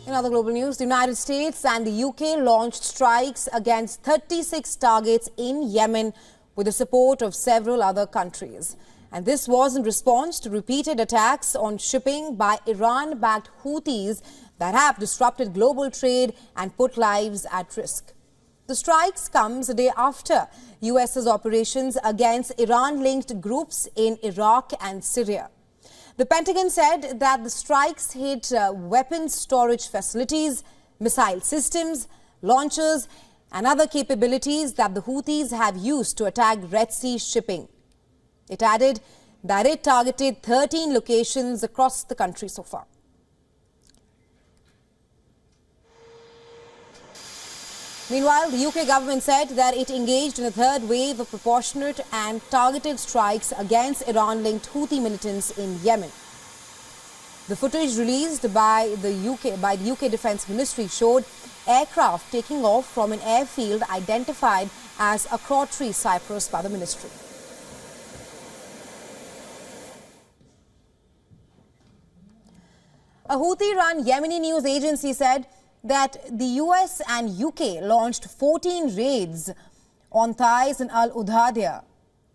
In other global news, the United States and the UK launched strikes against 36 targets in Yemen with the support of several other countries. And this was in response to repeated attacks on shipping by Iran-backed Houthis that have disrupted global trade and put lives at risk. The strikes comes a day after US's operations against Iran-linked groups in Iraq and Syria. The Pentagon said that the strikes hit weapons storage facilities, missile systems, launchers and other capabilities that the Houthis have used to attack Red Sea shipping. It added that it targeted 13 locations across the country so far. Meanwhile, the UK government said that it engaged in a third wave of proportionate and targeted strikes against Iran-linked Houthi militants in Yemen. The footage released by the UK Defence Ministry showed aircraft taking off from an airfield identified as Akrotiri, Cyprus by the ministry. A Houthi-run Yemeni news agency said that the US and UK launched 14 raids on Thais in Al-Udhaiya.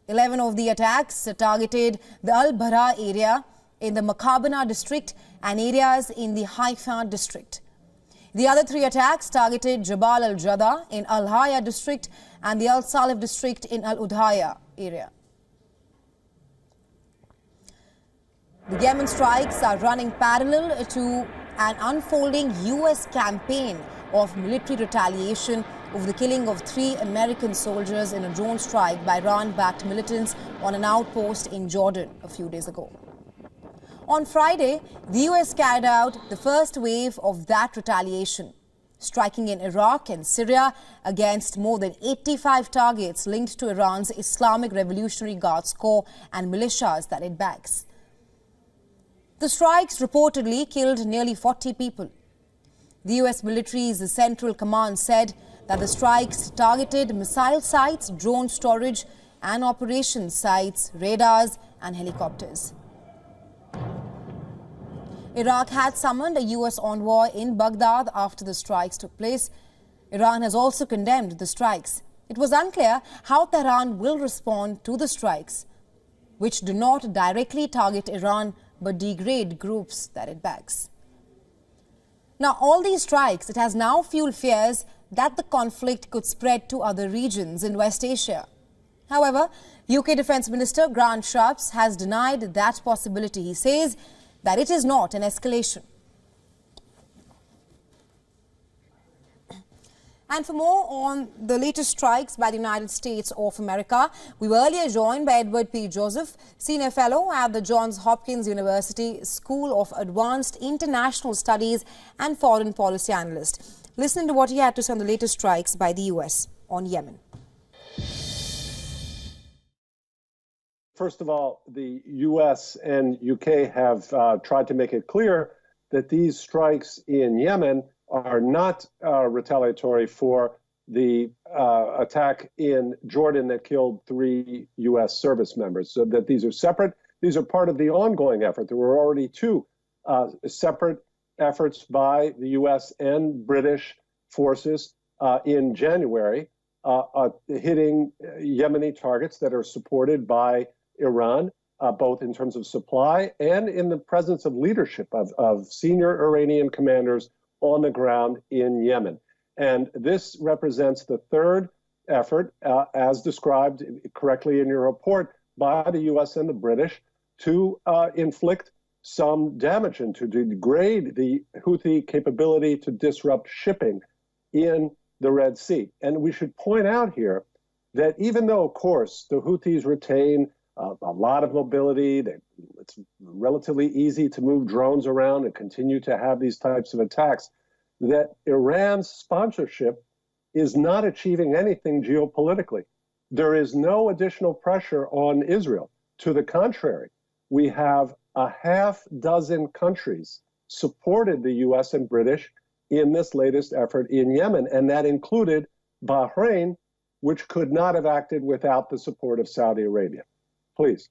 11 of the attacks targeted the Al-Bara area in the Makabana district and areas in the Haifa district. The other 3 attacks targeted Jabal al-Jada in Al-Haya district and the Al-Salif district in Al-Udhaiya area. The Yemen strikes are running parallel to an unfolding US campaign of military retaliation over the killing of 3 American soldiers in a drone strike by Iran-backed militants on an outpost in Jordan a few days ago. On Friday, the US carried out the first wave of that retaliation, striking in Iraq and Syria against more than 85 targets linked to Iran's Islamic Revolutionary Guards Corps and militias that it backs. The strikes reportedly killed nearly 40 people. The US military's Central Command said that the strikes targeted missile sites, drone storage and operations sites, radars and helicopters. Iraq had summoned a US envoy in Baghdad after the strikes took place. Iran has also condemned the strikes. It was unclear how Tehran will respond to the strikes, which do not directly target Iran but degrade groups that it backs. Now, all these strikes, it has now fueled fears that the conflict could spread to other regions in West Asia. However, UK Defence Minister Grant Shapps has denied that possibility. He says that it is not an escalation. And for more on the latest strikes by the United States of America, we were earlier joined by Edward P. Joseph, Senior Fellow at the Johns Hopkins University School of Advanced International Studies and Foreign Policy Analyst. Listen to what he had to say on the latest strikes by the US on Yemen. First of all, the US and UK have tried to make it clear that these strikes in Yemen are not retaliatory for the attack in Jordan that killed 3 U.S. service members, so that these are separate. These are part of the ongoing effort. There were already 2 separate efforts by the U.S. and British forces in January hitting Yemeni targets that are supported by Iran, both in terms of supply and in the presence of leadership of senior Iranian commanders on the ground in Yemen. And this represents the 3rd effort, as described correctly in your report, by the US and the British to inflict some damage and to degrade the Houthi capability to disrupt shipping in the Red Sea. And we should point out here that even though, of course, the Houthis retain a lot of mobility, it's relatively easy to move drones around and continue to have these types of attacks, that Iran's sponsorship is not achieving anything geopolitically. There is no additional pressure on Israel. To the contrary, we have a half dozen countries supported the US and British in this latest effort in Yemen, and that included Bahrain, which could not have acted without the support of Saudi Arabia. Please.